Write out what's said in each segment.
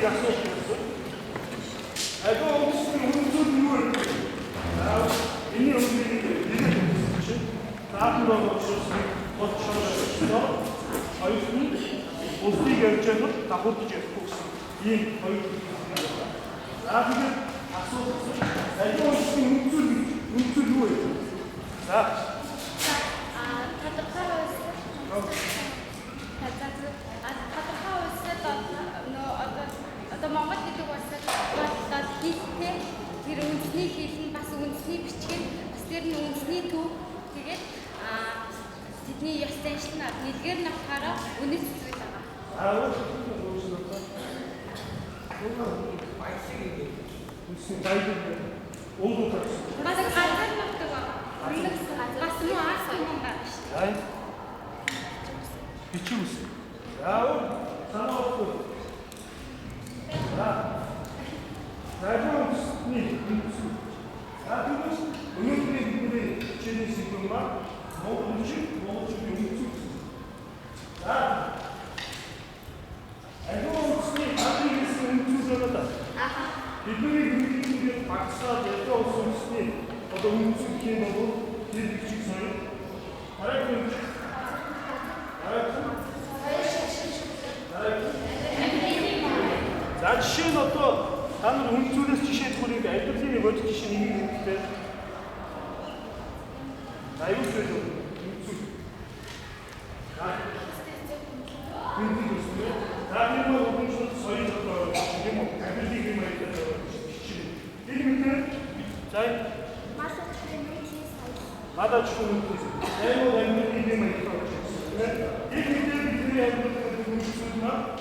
약속했어. 애가 없으면 운전 누울. 이미 운전이 이게 없었지. 다 불러놓으셨으니 어쩌면서 어이없니? 옷이 결제도 다 못지게 혹시 이 어이없니? 나중에 약속했어. 애가 없으면 운전 누울. 자. Одоо Монгол гэдэг бас хийхтэй тэр үндэсний хийх нь бас үндэсний бичиг нь бас тэр нь үндэсний төв тэгээд тэдний ёс заншил нь нэлгээр нь болохоор үнэт зүйл байгаа. Бас газар нутаг байгаа. Бас муу арс юм байгаа шүү дээ. Бичиг үс. Санаа өгөх. 나중에 응용들의 기분에 취해질 수 있구나. 음식 용수. 자, 알고스니 나중에 음주잖아. 기분의 기분에 박사 대표 없으니 어떤 음식 기회로 기획식 소리. 알았죠? За жишээ нь одоо та нар үнцүүлээс жишээ төгрөгийг альбертины бодит жишээ нэг хэрэгтэй. Аюул зүйл үнцүүл. Үнцүүл үстэй. Та нэг үнцүүл соёл одоо юм уу? Альбертины юм байдаг жишээ. Тэр мэдээ зай надад ч үнцүүл. Аюул альбертины юм байдаг жишээ. Тэр мэдээ бидний альбертины үнцүүл маа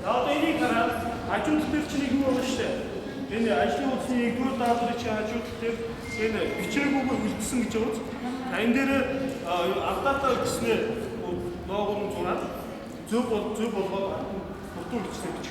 одоо энийг хараад хажууд дээр чинь юу байна штэ. Энэ ажлын утасны нэгдүгээр даалгаврын чинь хажууд дээр энэ бичээгүйгээр үлдсэн гэж байгаа. Энэ дээр алдаатай гэснээр доогоор зураад зөв болгоод дутуу бичсэн гэж.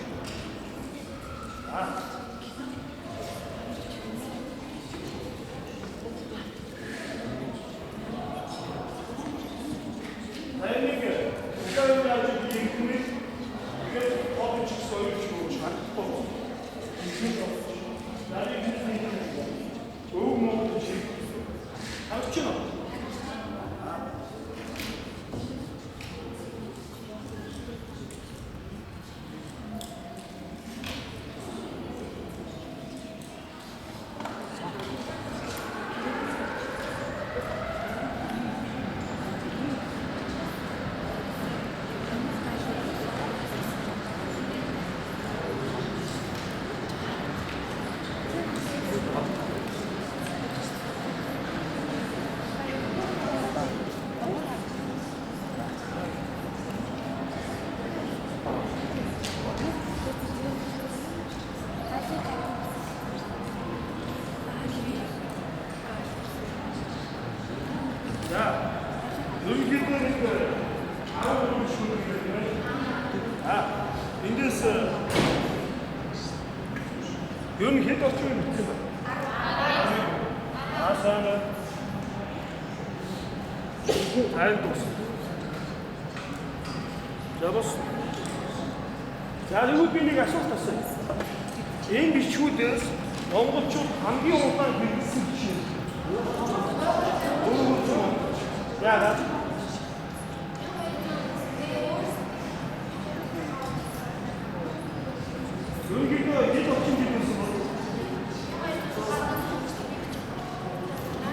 Юу хэд орчин юм бэ? Асаана. Айлдус. Жабос. За юу би нэг асуулт асууя. Энэ бичгүүдээс монголчууд хамгийн удаан хэрэглэсэн жишээ. Яагаад? Өөрөөр хэд орчин хэрэглэсэн бэ?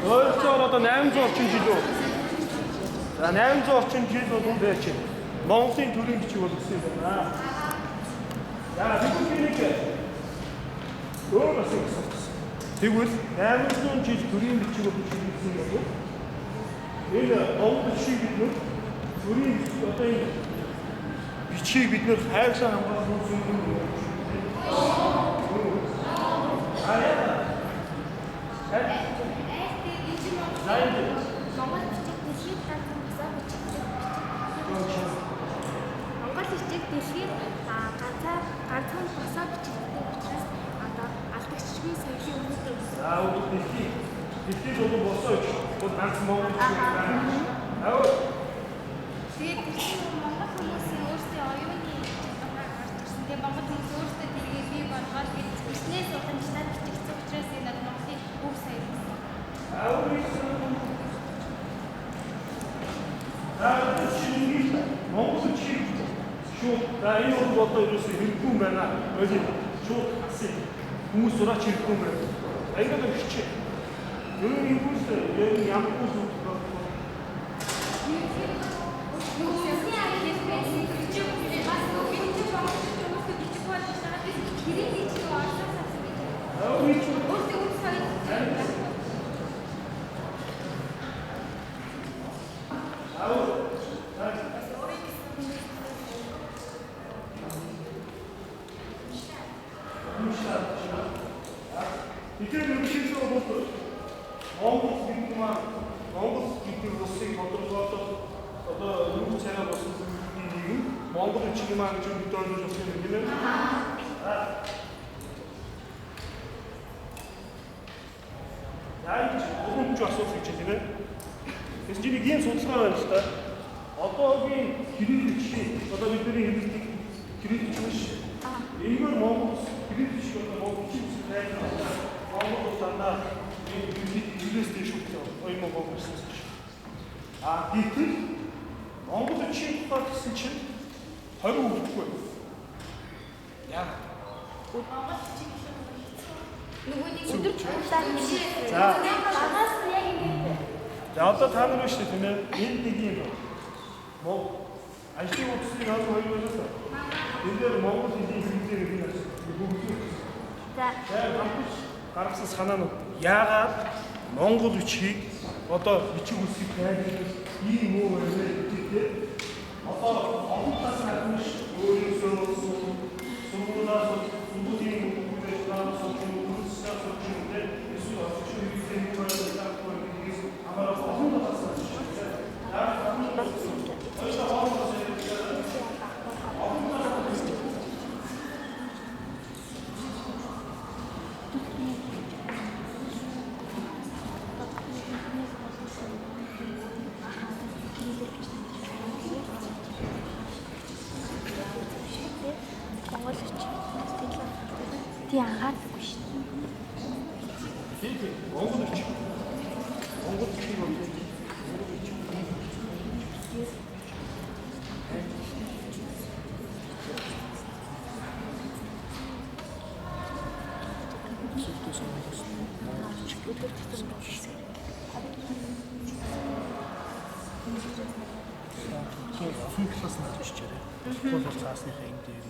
Өөрөөр одоо 800 орчим жил үү? За 800 орчим жил бол байж байна. Монголын төрийн бичиг бол гэсэн юм байна. За нэг өөр бас юм. Тэгвэл 800 жил төрийн бичиг бол бичигдсэн юм байна. Энэ монгол бичиг бид төрийн одоо энэ бичиг бид нэр хайрлан хамгаалах зүйл юм. Монгол бичиг дэлхийд ганцхан босоо бичигддэг учраас одоо алдагчгүй соёлын өнөөдөр дэлхийд бол босоо гэж бол ганц монгол бичиг байна. Тэгээд монгол хүмүүсийн өөрсдийн оюуны гарч ирсэн. Тэгээд монгол хүмүүс өөрсдөө тэрийг бий болгоод бичнээс уламжлаад бичигдсэн учраас энэ Монголын өв соёл. Монгол бичиг шууд энэ бол одоо ерөөсөө хэрэггүй юм байна. Ойлын шууд асыг хүмүүс сураач хэрэггүй юм байна. Аягаад өгч. Юу юм бэ? Ямар зүйл Монгол бичиг маань гэж бид ойлгож байна гэнэ. Яаж бүгд асуух гэж байна. Тэс чинь нэг юм судалгаа байна л да. Одоогийн кирилл бичиг одоо бидний хэлдэг кирилл бичиг биш. Энийг монгол кирилл бичиг одоо монгол бичиг байна. Монгол утсандаа энэ кириллээс дэш өгсөн. Оюун монгол гэсэн чинь. Гэтэл монгол бичиг гэсэн чинь 20 өгөхгүй. Яа. Монгол бичиг нөгөө нэг өдөр удаа биш. За. Багаас яг ингэ. За одоо та нар биш тийм ээ. Энд нэг юм байна. Мог ажлын утасны нэг хоёр байлаа. Энэ дээр монгол хэлний хэрэглээ гэдэг нь бүгд. За. Кампус гаргасан санаа нь яагаад монгол бичгийг одоо бичиг үсгийг тайлбарлаж ийм үү вэ гэдэг. Одоо олон талаас нь өөрөөсөө Монгол хүч. Тий анхаардаггүй шүү дээ. Тийм. Монгол хүч. Монгол хүчийг бол класс надад чичээрээ. Бол цаасныхаа энэ дээр.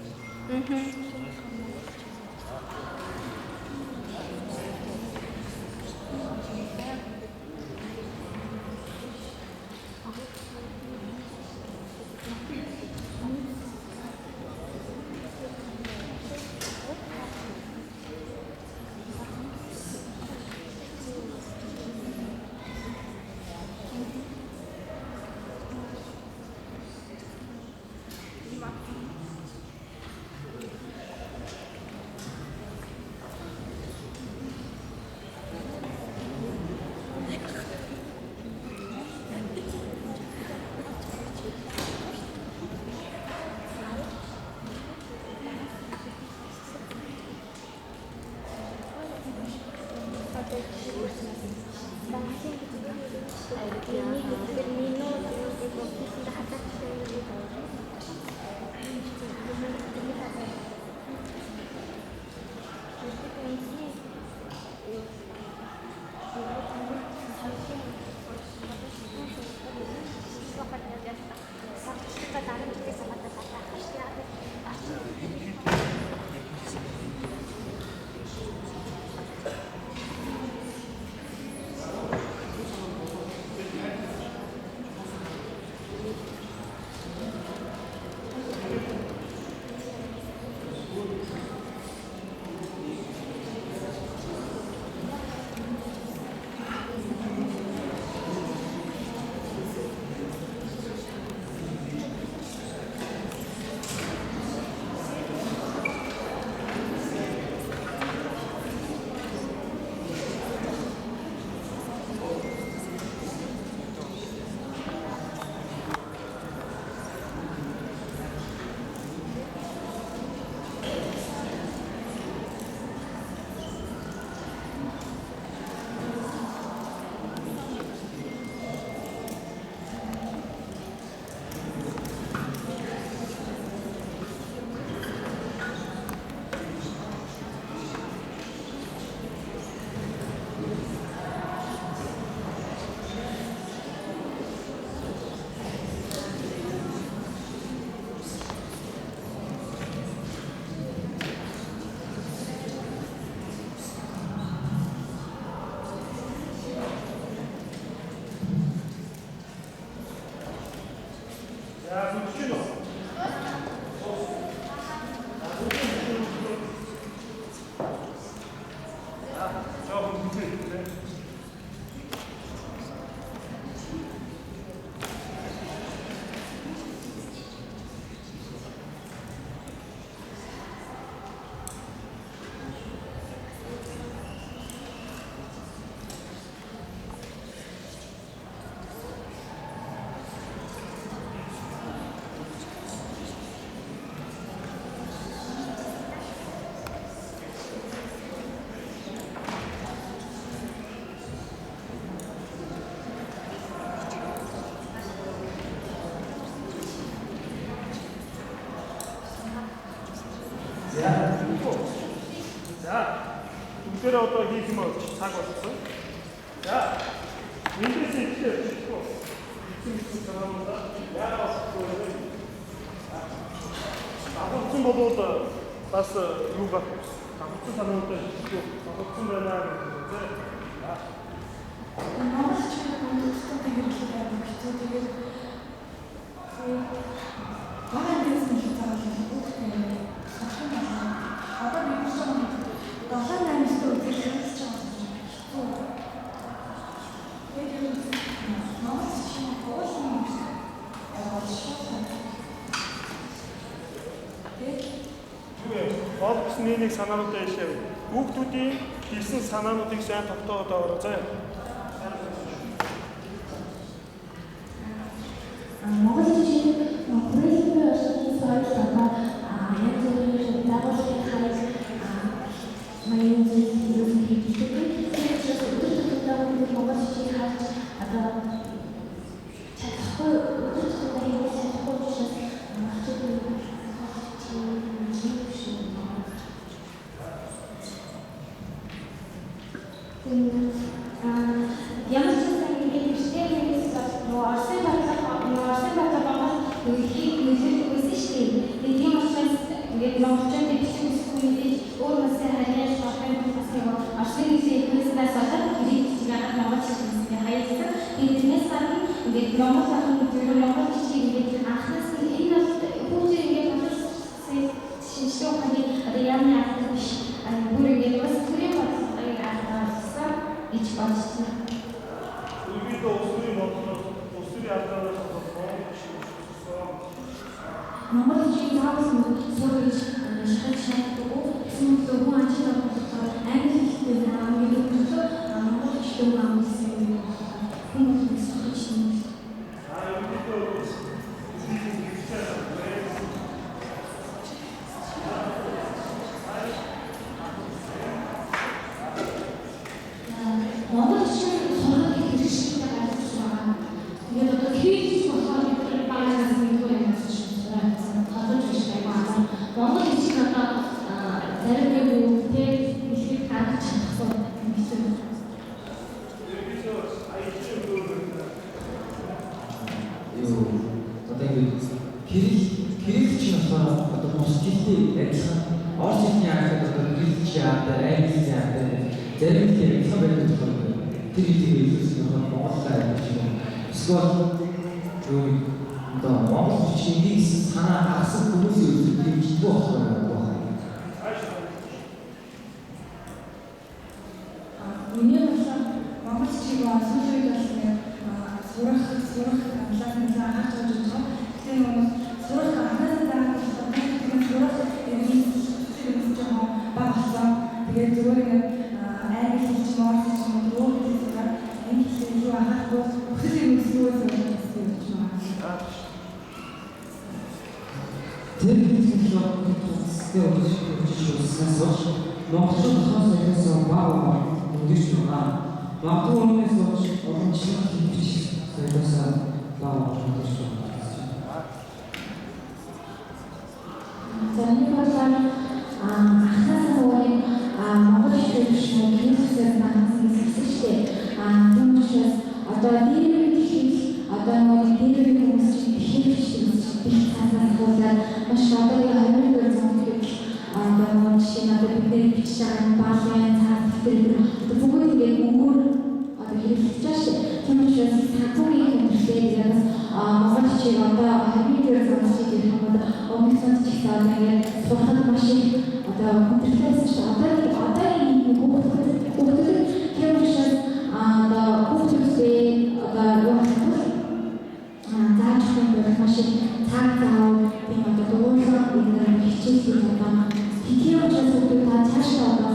За, бүгдээрээ одоо хийх юм бол цаг болсон. За, эндээс ихлээр хийхгүй. Эцэг санаануудаа яагаад болохгүй вэ? Авсан болоод бас юу гэх авсан санаануудаа хийхгүй. Авсан байна гэдэг. За. Монгол чинь өндөртөө тэгэлээ амьдтай тэгээд багаан дэсэн хязгаарлалт үүрэгтэй сахин байна. Одоо би ч юм долоо намжтай үзүүлж байгаа. Тэгээд монгол чинь уулын Гол гэсний нэг санаануудаа ишээ. Хүүхдүүдийн хийсэн санаануудыг сайн тогтоогоод аваа заа. Монгол чинь хүрээлэн оршин сууж байгаа янз бүрийн Ямар ч гэсэн ингээд хичээлээс нөгөө Орсын батлах нөхийг нөлөөлж өгсөн шүү дээ. Тийм учраас ингээд монголчууд бичих үсгүй мэдээж өөр насны харьяаш болохын бас нөгөө Орсын хэлнээс болоод хэрэг чигээр монгол хэлнээс хаяасан. Тэрнээс гадна ингээд монгол ахын зөвхөн монгол хэлийг ингээд анхнаас нь энэ бол хүүхдүүд ингээд монгол шинжлэх ухааны одоо яамны арга биш. Бүр ингээд бас төрийн бодлогыг аргаалсан гэж бодсон. Үлгийд усны бодлого усны аргаас Монгол хэлийг заавал сурч шахаж шаардлагагүй. Эсвэл зөвхөн ажил болохоор англи хэлтэй хамгийн төлөө монгол хэлтэй амжилсан хүмүүс сурч байна. Монгол хэлийг сурах хэрэгтэй байна. Тэгээд одоо хийж болохоор бид багаас нэг юм байна. Монгол хэлийг одоо зарим үгтэй хэлхийд гаргаж чадахгүй юм шиг. Кирилл чинь одоо бус хэлтэй адилхан орос хэлний аргад одоо кирилл яадаг, англи хэлний яадаг зарим хэлээр адилхан байдаг болохоор тэр хэлийг илэрхийлэх нь монголоор ажиллаж байна. Эсвэл одоо монгол хэлний санаа хагас хүмүүсийн үзэл хэмждэг болохоор Миний бодлоор монгол хэлийг олсон үед бас сурах талаас нь анхаарч байгаа. Тэгэхээр нөгөө сурах анхаас дараа сурах багсан. Тэгээд зүгээр англи хэл ч орос хэл ч өөр хэлээр энэ хэлийг юу анхаарахгүй бүхэл юм өсвөөс гэж байна. тэр хэлний хөдөлгөөсөө өчигдөөс монголчууд хасаас баа үгүйс байгаа. Магадгүй өнөөс болж уламжлалт хийчих соёлоос баа үгүйс байгаа. Заримдаа ахнаас нь монгол хэлээр хийхээс багсан зүйлстэй. Тийм учраас одоо дээрээ хэл одоо нэг дээрээ хүмүүс хийх цаанаас болоод маш одоогийн Америк зүүнлэг одоо жишээ нь одоо бидний бичиж байгаа баалын цаас тэр бүгд ингээд өгөр одоо хэрэгжиж байгаа шүү. Тийм учраас цагуугийн хэмжээгээр яг монгол хэлийг одоо Америк зүүнлэг гэх юм уу өнгөцөнд ч гэсэн ингээд сурахад маш их одоо хүндрэлтэй шүү. Одоо энэ хүүхдүүд тийм учраас одоо хүүхдүүдээ одоо юу зааж өгөх маш их цаг зав тийм одоо дуулах энэ хичээлүүд одоо тийм учраас хүүхдүүд цаашаа одоо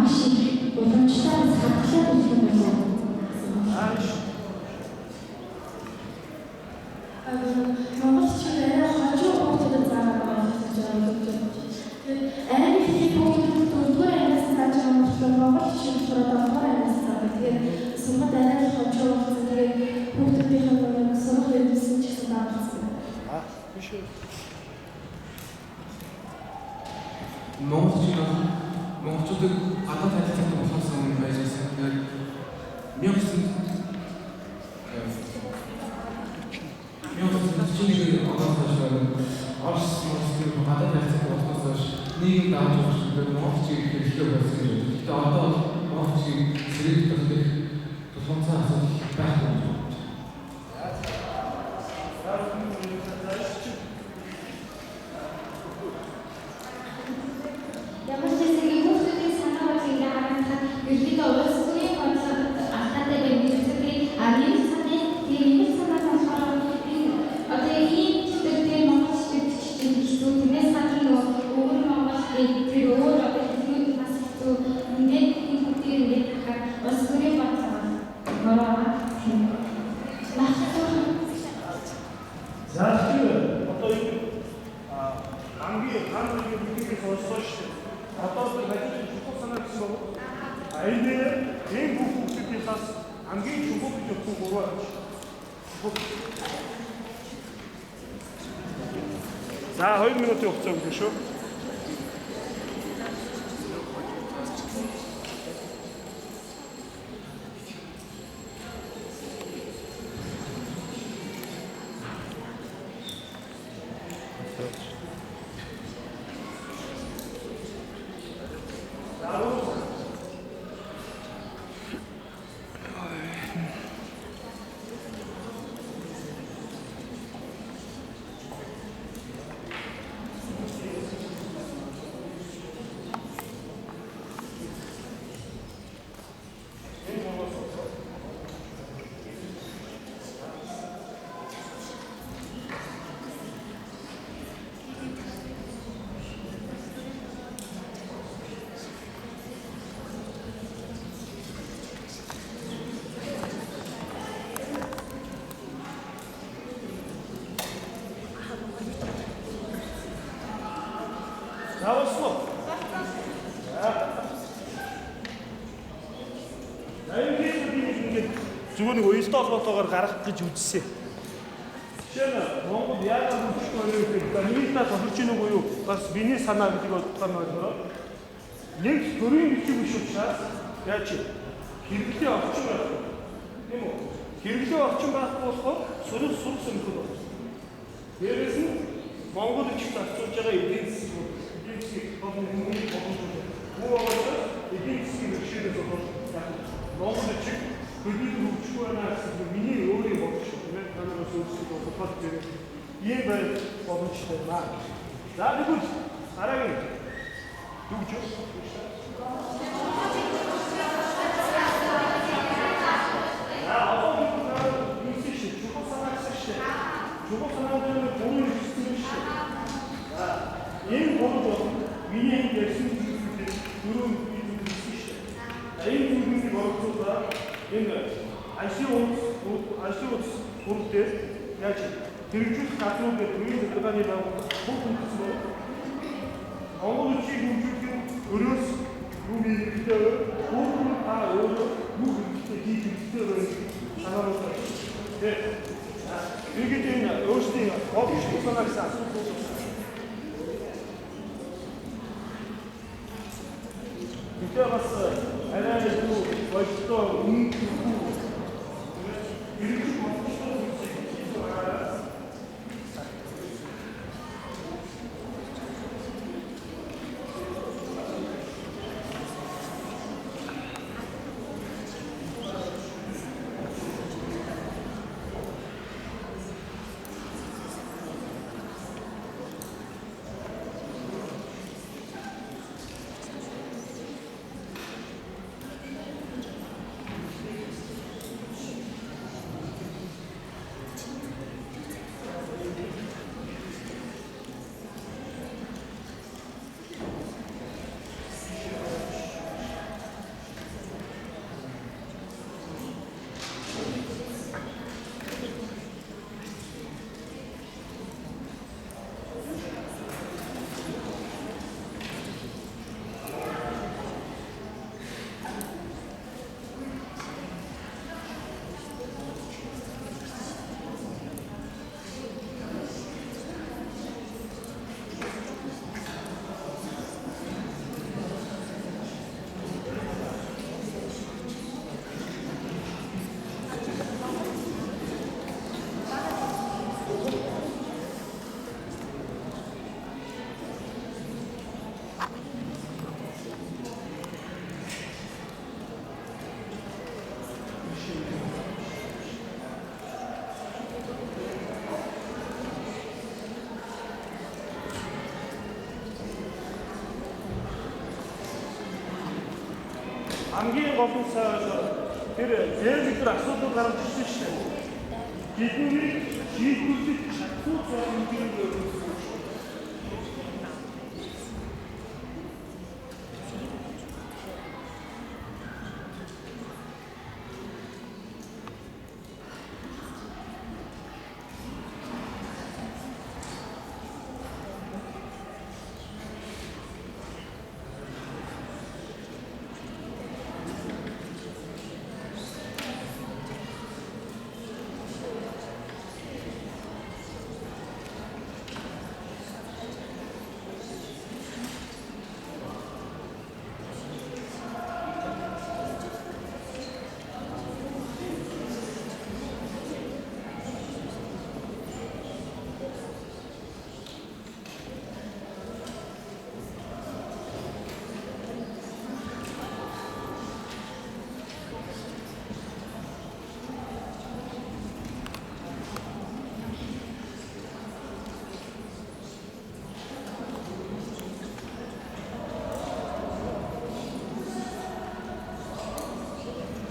маш их боломжтой хатгалаа гэх юм байна. Монгол хэлээр хажуу хүүхдүүдэд заагаад байгаа гэж байна. Англи хэлийг хүүхдүүд дөрөвдүгээр ангиас зааж байгаа болохоор монгол хэлийг сураад авахаар ангиас заадаг. Тэгээд сургад англи хажуу болсон. Тэгээд хүүхдүүдийн хамгаалалт сурах хэрэгсэн ч гэсэн даацсан. Биш. монголчуудыг гадаад харилцаатай болохоос өмнө байж байсан. Тэгээд 1991 оноос хойш Орос гадаад харилцаатай болохоос хойш нийгэм дааж өгч монголчууд хэрэгтэй болсон юм. Гэхдээ одоо монголчууд зэрэг төлөх тусламжтай асуудал байхгүй. Ямар ч гэсэн хүүхдүүдийн санаа бодлыг харахад ердөө улс төрийн бодлого алтаатай байдаг. Нэг санаа тийм санаа болохоор одоо ийм чиглэлээр монгол чиглэлчтэй гэсэн тэрнээс гадна өөр монгол тэр өөр одоо хэлнүүд бас хэцүү ингээд энэ бүгдийг ингээд харахад улс төрийн бодлого бороо тийм. Заавал одоо энэ хамгийн хамгийн бүхнийг сонсож одоо мэдээж чухал санаа гэсэн үг. Энэ бүх хүмүүсээс хамгийн чухал гэж бодсон гурван за 2 минутын хугацаа өгнө шүү. 나왔어. Зүгээр нэг уястай холбоотойгоор гаргах гэж үзсэн. Жишээ нь Монгол яагаад хөгжих вэ гэхээр нийтдээ тохирч ийн үгүй юу? Бас биний санаа гэдэг утгаар нь ойлгоо. Нэг төрийн бичиг биш учраас яаж хэрэглээ орчин байх. Тийм үү? Хэрэглээ орчин байхгүй болохоор сурах сонирхол байна. Дээрээс нь Монгол их зарцуулж байгаа эдийн засгийн хэмжээ эдийн засгийн хэмжээний зөвлөл Монгол их хөлбөмбөг хөгжихгүй байна гэсэн миний өөрийн бодол шүү дээ. Танаас өөрсдөө бодоход зэрэг ийм байр боломжтой байна. За тэгвэл дараагийн дүгж чухал санаатай бүхэн хэлсэн шүү. Энэ бодол миний ярьсан зүйлүүд дөрөв хэлсэн шүү. Энэ зүйлийг бодлоо энэ ажлын хүртэл яаж хэрэгжүүлэх газрууд төрийн захиргааны байгууллага бүх хүндэсээр Монгол улсыг хөгжүүлэх өрөөс юу нэгтэй бүх та өөрөө юу нэгтэй хийж өгсөн байх санаатай. Тэгээд энэ өөрсдийн хобби санаагаас асуудал тэгэхээр бас арай илүү болтой үнэт хамгийн гол нь тэр зэрэг асуудал гарч ирсэн шүү дээ. Бидний шийдвэрлэх чадвар зүйн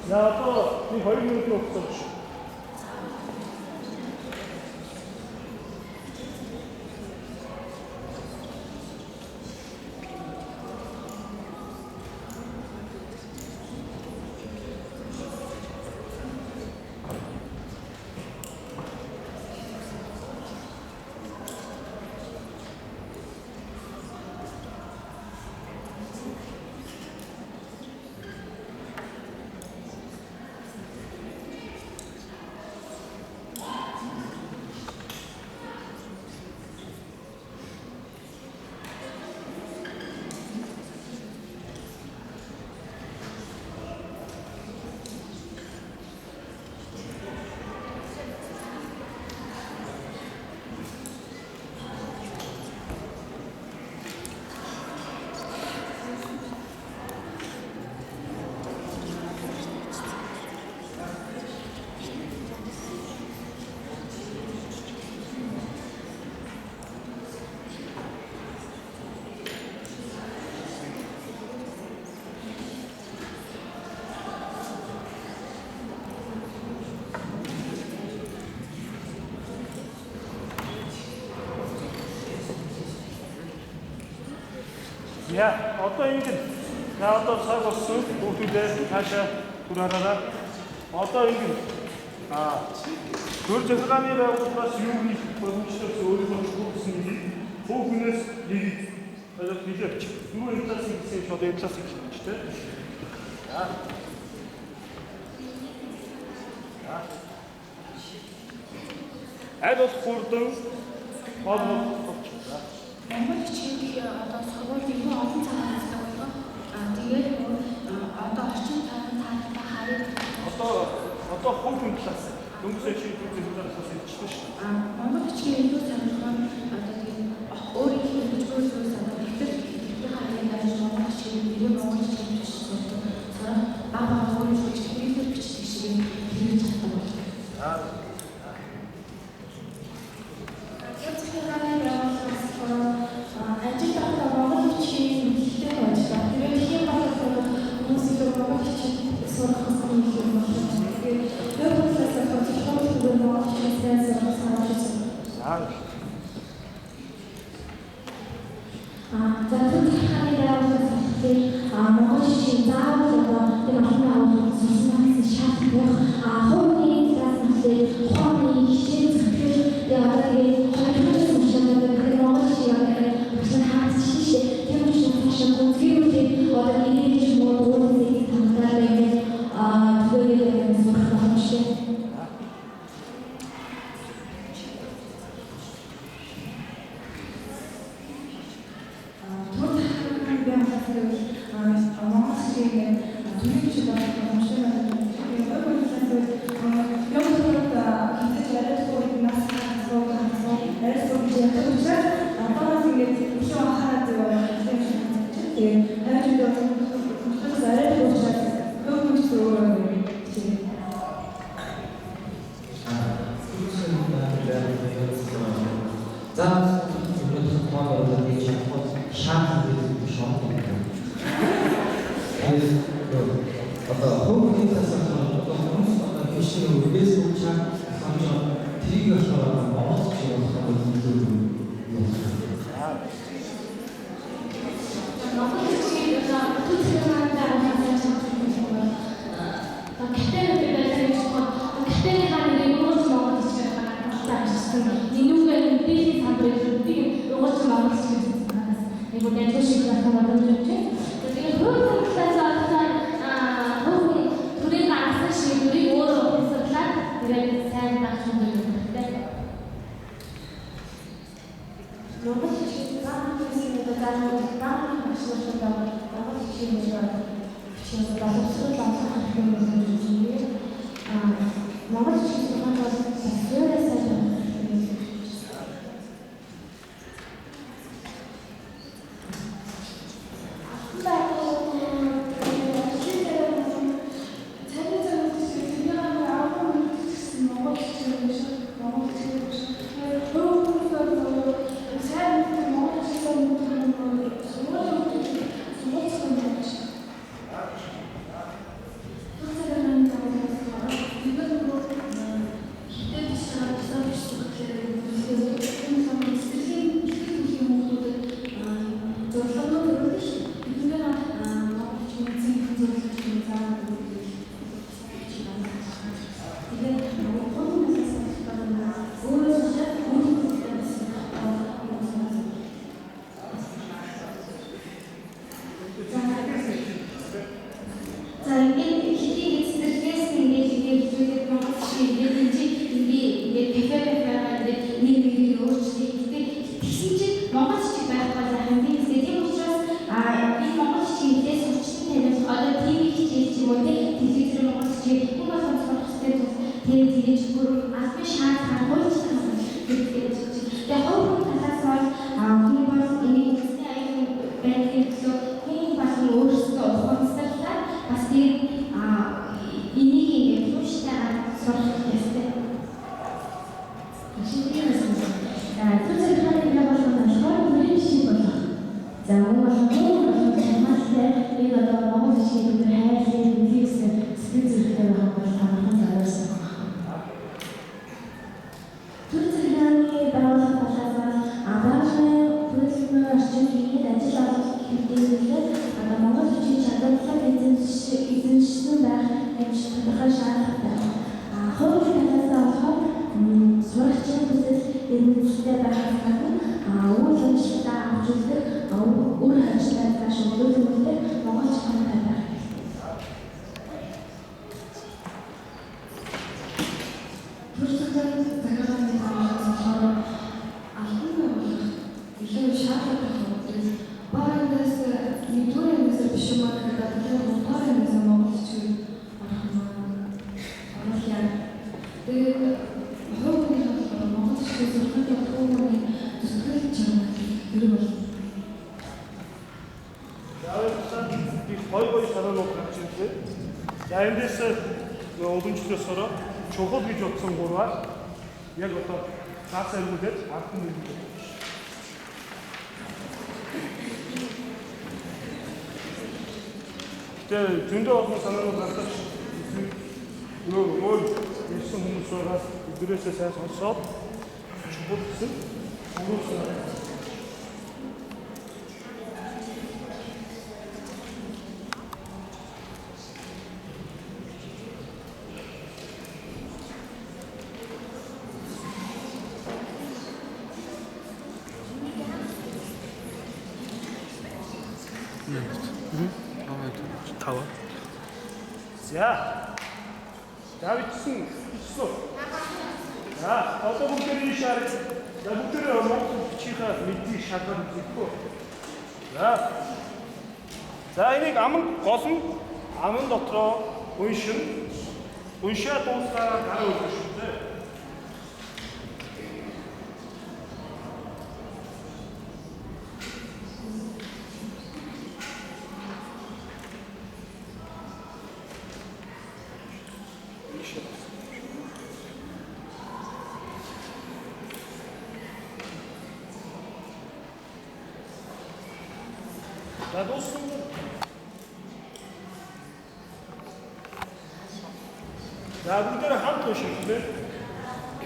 За одоо нэг 2 минутын хугацаанд яа одоо ингэж одоо цаг болсон хүүхдүүдээ цаашаа түраараа одоо ингэж төр захиргааны байгууллагаас юу хийх боломжтой өөрийнхөө шүүгсэн хүүхнээс нэг хэлээч юу энэ талаас гэсэн одоо энэ талаас хэлж тэ аль болох хурдан бодлого Монгол хичээл одоо сургууль илүү олон цагаар ажилладаг байна. Тэгээд одоо орчин таартай хараад одоо хүүхдийн талаас дөнгөсөө чи хүүхдийн талаас хэлчихсэн шүү дээ. Монгол хичээл илүү сонирхол одоо тэгээд өөрийнхөө хөгжмөөр одоо ихтэй хараад байж монгол хичээл илүү монгол хичээл бичсэн. Бага өөрийнхөө хичээлээр бичдэг шиг хийж чаддаг. жишээ ингээд кафе нэг өөрчлөлт тэгсэн чинь Монгол чиг байх бол хамгийн ихтэй тийм учраас энэ Монгол чиглэлээс урьдчилан таниулах одоо тийм их хичээл ч юм уу телевизээр Монгол чиглэл хүн бол онцлох хэрэгтэй тэгэж бүр албан шаардлага хууль тэгээд ховор талаас бол хүн бол энийг үсний аюул байдлын төлөө хүн болон өөрсдөө ухамсарлаа бас тийм энийг ингээд тууштай сурах хэрэгтэй. За мөн болгоно хамаатай энэ одоо Монгол хэлний хайрлын фикс сэтгэл зүрхтэй байх бол хамаахан заасан. Түрцэний байгууллага талаас багшийн төлөвлөмж орчин хийгээд ажил олох хэрэгтэйгээр одоо Монгол хэлний чадварлаг эзэмшсэн байх хэмжиж тодорхой шаардлагатай. Хуулийн талаас болохоор сурагчийн төсөл эрмэлзэлтэй байхаас гадна үйл ажиллагаа авч үзэх үр ажиллагаа зааш өгүүлбэртэй Монгол чанартай байх. Түрцэний захиргааны болохоор албан байгууллага илүү шаардлагатай баандас нэгдүгээрээс биш юм аа гэдэг гурван Монгол чиг тэгээд хуулийн болохоор Монгол чиг зөвхөн хуулийн төсөл чанар хэрэг бол гой санаанууд гарч ирлээ. За эндээс уламжлалсороо чухал гэж бодсон гурваар яг одоо цаас өргөдөд ардын өргөдөд. Тэгээд зөндөө олон санаанууд гарч өөр ирсэн хүмүүс байгаа өдрөөсөө сайн сонсоод чухал гэсэн гурван Тава. За. Давидсан хэлсэн. За, одоо бүгдний шаард. За бүгдээ Монгол чихээ мэдээ шалгах хэрэггүй. За энийг гол нь аман дотроо уншаад дуусгаа гараа өгөх шүү дээ. За дууссан. За бүгдээ хамт унших нэ.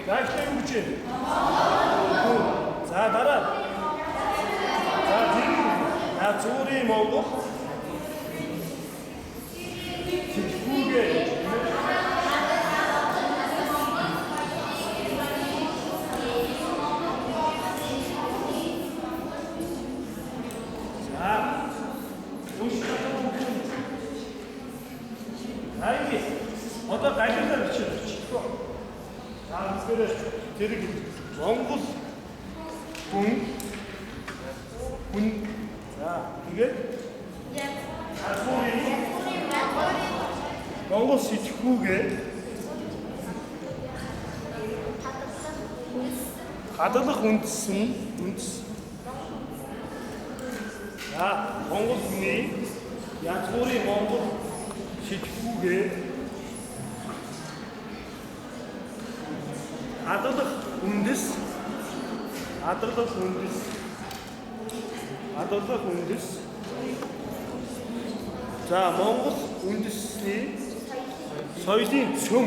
За ихтэй юу гэж байна? За дараа. За зүрийн Монгол. Сэтгүүгээ. Одоо гайлуулаар бичихгүй. За тэгэхээр зэрэг Монгол хүн за тэгээд Монгол сэтгүүгээ хадгалах үндэс. За Монгол хүний язгуурын Монгол сэтгүүгээ хадгалах үндэс. За Монгол үндэсний соёлын цөм.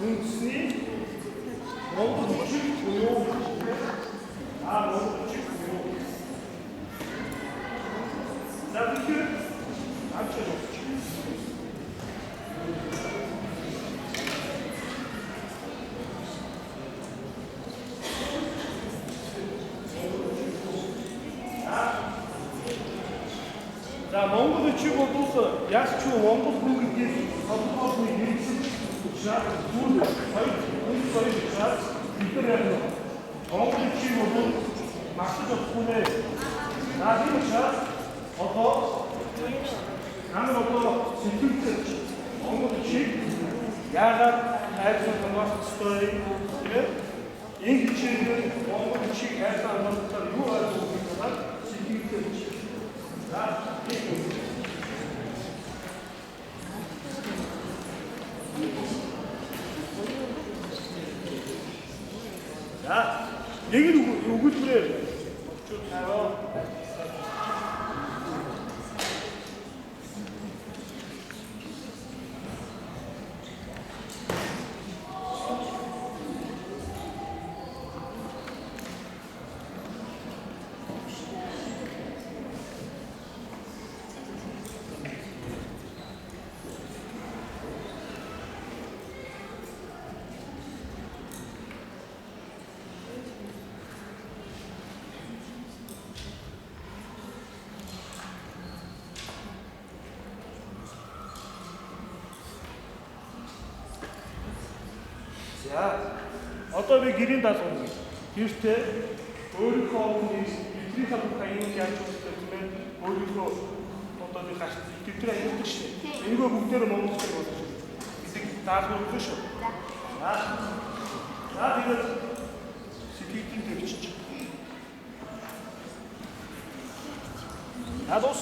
Үндэсний Монгол чиг буюу Монгол чиг буюу. За тэгэхээр чи болдуулсан яг ч Монгол хүн гэдгийг тодорхойлны хэрэгсэн учраас түр хоёр учраас бид нар яг Монгол чи болов масаж авахгүй нэ. Наадын учраас одоо сэтгэлтэй Монгол чи яагаад хайрцаг хамгаалах ёстой вэ? Энэ хичээлээр Монгол чи хайрцаг хамгаалахаар юу ойлгох вэ гэдэг сэтгэлтэй. За, нэг нь өгүүлбэрээр очиж таваа. За, одоо би гэрийн даалгавар гэж. Тэртээ өөрийнхөө бидний хамтаа юм яаж үздэг юм бэ? Өөрийнхөө одоо би гарч тэр аюултай шүү дээ. Энийг бүгдээр Монгол хэлээр болох шүү. Бид даалгавар өгсөн шүү. За тэгээд сэтгэлийн төвчж. Надос.